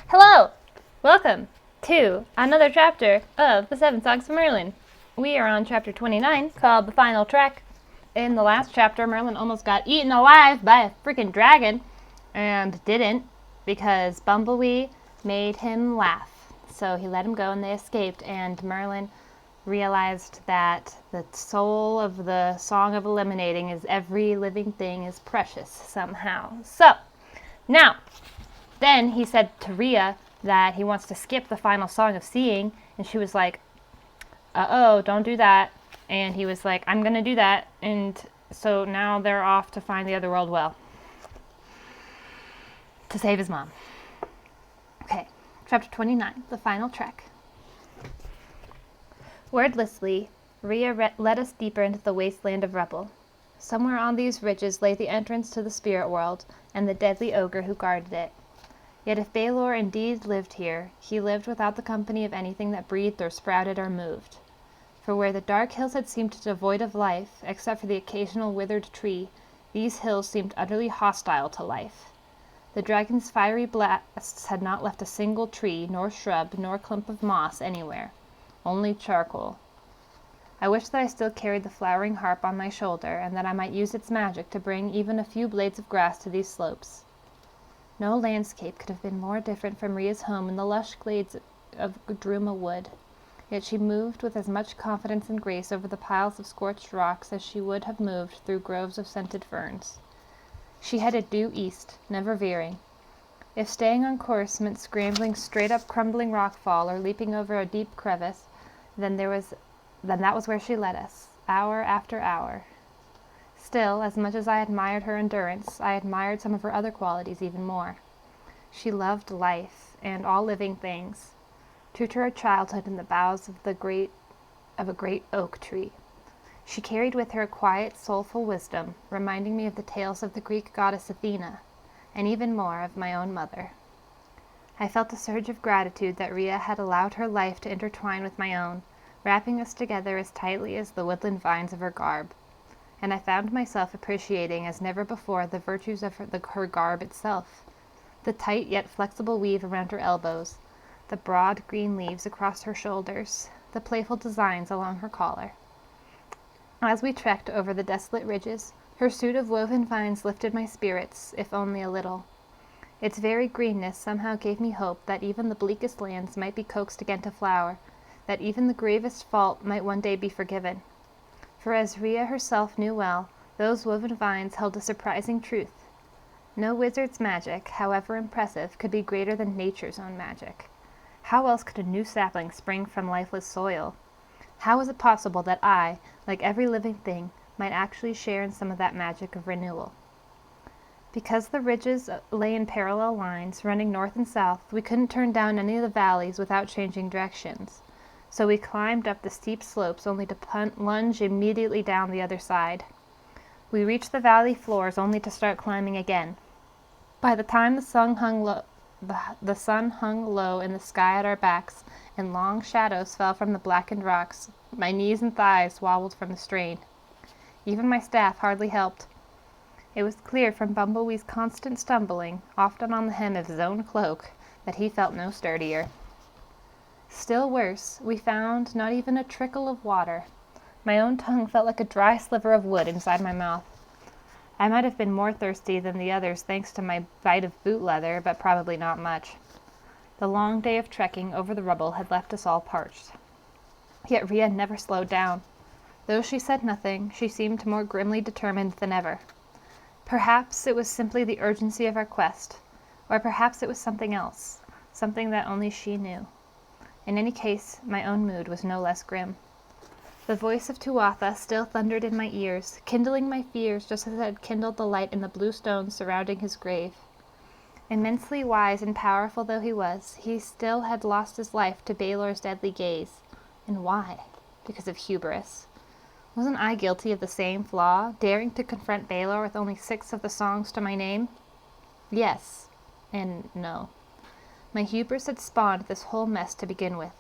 Hello! Welcome to another chapter of the Seven Songs of Merlin. We are on chapter 29, called The Final Trek. In the last chapter, Merlin almost got eaten alive by a freaking dragon, and didn't, because Bumblebee made him laugh. So he let him go and they escaped, and Merlin realized that the soul of the Song of Eliminating is every living thing is precious somehow. So, now, then he said to Rhea that he wants to skip the final song of Seeing, and she was like, uh-oh, don't do that. And he was like, I'm going to do that. And so now they're off to find the other world well. To save his mom. Okay, chapter 29, The Final Trek. Wordlessly, Rhea led us deeper into the wasteland of rubble. Somewhere on these ridges lay the entrance to the spirit world, and the deadly ogre who guarded it. Yet if Balor indeed lived here, he lived without the company of anything that breathed or sprouted or moved. For where the dark hills had seemed devoid of life, except for the occasional withered tree, these hills seemed utterly hostile to life. The dragon's fiery blasts had not left a single tree, nor shrub, nor clump of moss anywhere. Only charcoal. I wished that I still carried the flowering harp on my shoulder, and that I might use its magic to bring even a few blades of grass to these slopes. No landscape could have been more different from Rhea's home in the lush glades of Druma Wood, yet she moved with as much confidence and grace over the piles of scorched rocks as she would have moved through groves of scented ferns. She headed due east, never veering. If staying on course meant scrambling straight up crumbling rockfall or leaping over a deep crevice, then that was where she led us, hour after hour. Still, as much as I admired her endurance, I admired some of her other qualities even more. She loved life, and all living things. True to her childhood in the boughs of a great oak tree. She carried with her a quiet, soulful wisdom, reminding me of the tales of the Greek goddess Athena, and even more of my own mother. I felt a surge of gratitude that Rhea had allowed her life to intertwine with my own, wrapping us together as tightly as the woodland vines of her garb. And I found myself appreciating as never before the virtues of her garb itself. The tight yet flexible weave around her elbows, the broad green leaves across her shoulders, the playful designs along her collar. As we trekked over the desolate ridges, her suit of woven vines lifted my spirits, if only a little. Its very greenness somehow gave me hope that even the bleakest lands might be coaxed again to flower, that even the gravest fault might one day be forgiven. For as Rhea herself knew well, those woven vines held a surprising truth. No wizard's magic, however impressive, could be greater than nature's own magic. How else could a new sapling spring from lifeless soil? How was it possible that I, like every living thing, might actually share in some of that magic of renewal? Because the ridges lay in parallel lines, running north and south, we couldn't turn down any of the valleys without changing directions. So we climbed up the steep slopes only to lunge immediately down the other side. We reached the valley floors only to start climbing again. By the time the sun hung low in the sky at our backs, and long shadows fell from the blackened rocks, my knees and thighs wobbled from the strain. Even my staff hardly helped. It was clear from Bumblebee's constant stumbling, often on the hem of his own cloak, that he felt no sturdier. Still worse, we found not even a trickle of water. My own tongue felt like a dry sliver of wood inside my mouth. I might have been more thirsty than the others thanks to my bite of boot leather, but probably not much. The long day of trekking over the rubble had left us all parched. Yet Rhea never slowed down. Though she said nothing, she seemed more grimly determined than ever. Perhaps it was simply the urgency of our quest, or perhaps it was something else, something that only she knew. In any case, my own mood was no less grim. The voice of Tuatha still thundered in my ears, kindling my fears just as it had kindled the light in the blue stones surrounding his grave. Immensely wise and powerful though he was, he still had lost his life to Balor's deadly gaze. And why? Because of hubris. Wasn't I guilty of the same flaw, daring to confront Balor with only 6 of the songs to my name? Yes, and no. My hubris had spawned this whole mess to begin with,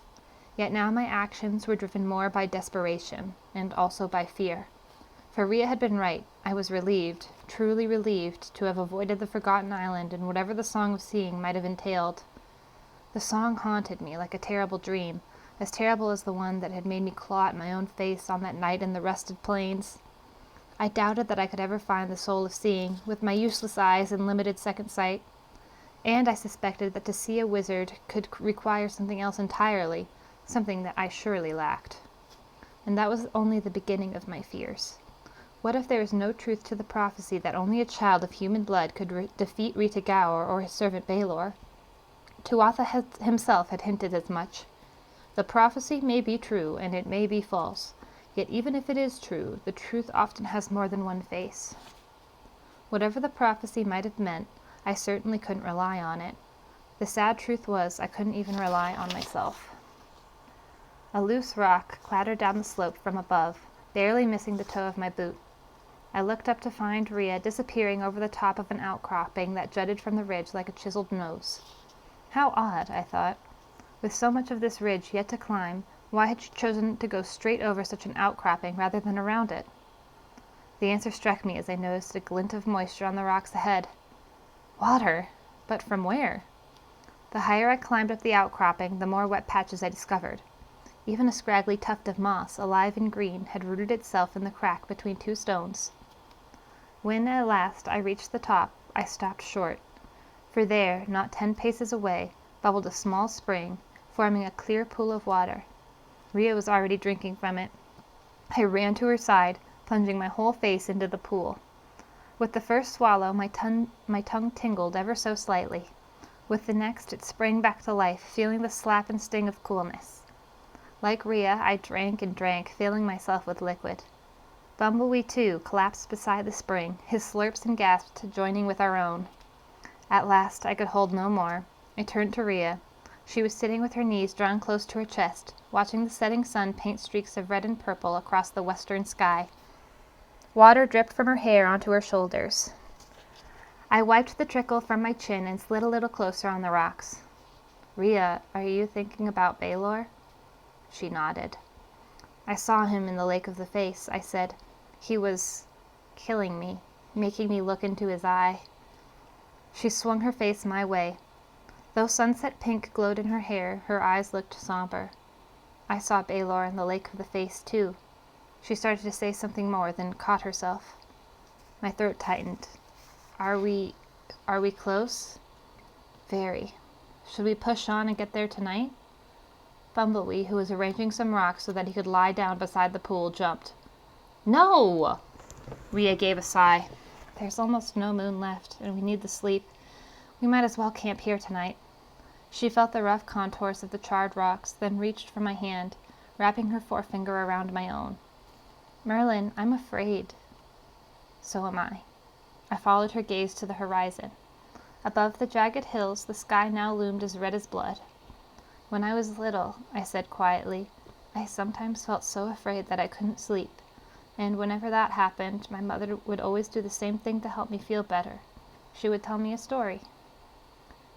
yet now my actions were driven more by desperation, and also by fear. For Rhea had been right. I was relieved, truly relieved, to have avoided the Forgotten Island and whatever the Song of Seeing might have entailed. The song haunted me like a terrible dream, as terrible as the one that had made me claw at my own face on that night in the rusted plains. I doubted that I could ever find the soul of seeing, with my useless eyes and limited second sight, and I suspected that to see a wizard could require something else entirely, something that I surely lacked. And that was only the beginning of my fears. What if there is no truth to the prophecy that only a child of human blood could defeat Rita Gower or his servant Baelor? Tuatha himself had hinted as much. The prophecy may be true, and it may be false, yet even if it is true, the truth often has more than one face. Whatever the prophecy might have meant, I certainly couldn't rely on it. The sad truth was, I couldn't even rely on myself. A loose rock clattered down the slope from above, barely missing the toe of my boot. I looked up to find Rhea disappearing over the top of an outcropping that jutted from the ridge like a chiseled nose. How odd, I thought. With so much of this ridge yet to climb, why had she chosen to go straight over such an outcropping rather than around it? The answer struck me as I noticed a glint of moisture on the rocks ahead. Water! But from where? The higher I climbed up the outcropping, the more wet patches I discovered. Even a scraggly tuft of moss, alive and green, had rooted itself in the crack between two stones. When at last I reached the top, I stopped short, for there, not 10 paces away, bubbled a small spring, forming a clear pool of water. Rhea was already drinking from it. I ran to her side, plunging my whole face into the pool. With the first swallow, my tongue tingled ever so slightly. With the next, it sprang back to life, feeling the slap and sting of coolness. Like Rhea, I drank and drank, filling myself with liquid. Bumblebee, too, collapsed beside the spring, his slurps and gasps joining with our own. At last, I could hold no more. I turned to Rhea. She was sitting with her knees drawn close to her chest, watching the setting sun paint streaks of red and purple across the western sky. Water dripped from her hair onto her shoulders. I wiped the trickle from my chin and slid a little closer on the rocks. Rhea, are you thinking about Baelor? She nodded. I saw him in the Lake of the Face, I said. He was killing me, making me look into his eye. She swung her face my way. Though sunset pink glowed in her hair, her eyes looked somber. I saw Baelor in the Lake of the Face, too. She started to say something more, then caught herself. My throat tightened. Are we close? Very. Should we push on and get there tonight? Bumblebee, who was arranging some rocks so that he could lie down beside the pool, jumped. No! Rhea gave a sigh. There's almost no moon left, and we need the sleep. We might as well camp here tonight. She felt the rough contours of the charred rocks, then reached for my hand, wrapping her forefinger around my own. Merlin, I'm afraid. So am I. I followed her gaze to the horizon. Above the jagged hills, the sky now loomed as red as blood. When I was little, I said quietly, I sometimes felt so afraid that I couldn't sleep, and whenever that happened, my mother would always do the same thing to help me feel better. She would tell me a story.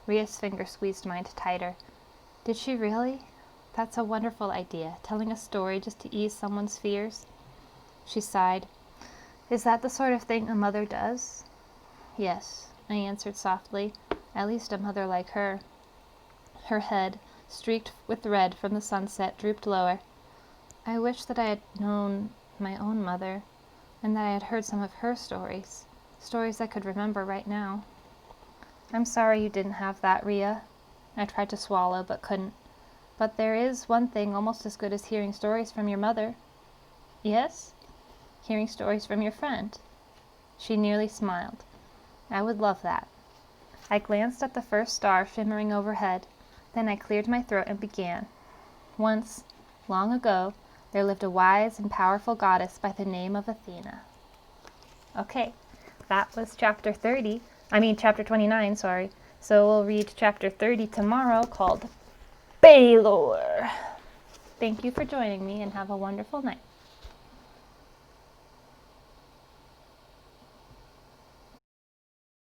Rhea's finger squeezed mine tighter. Did she really? That's a wonderful idea, telling a story just to ease someone's fears. She sighed. Is that the sort of thing a mother does? Yes, I answered softly, at least a mother like her. Her head, streaked with red from the sunset, drooped lower. I wish that I had known my own mother, and that I had heard some of her stories I could remember right now. I'm sorry you didn't have that, Rhea. I tried to swallow, but couldn't. But there is one thing almost as good as hearing stories from your mother. Yes? Hearing stories from your friend. She nearly smiled. I would love that. I glanced at the first star shimmering overhead. Then I cleared my throat and began. Once, long ago, there lived a wise and powerful goddess by the name of Athena. Okay, that was chapter 29, sorry. So we'll read chapter 30 tomorrow, called Baelor. Thank you for joining me, and have a wonderful night.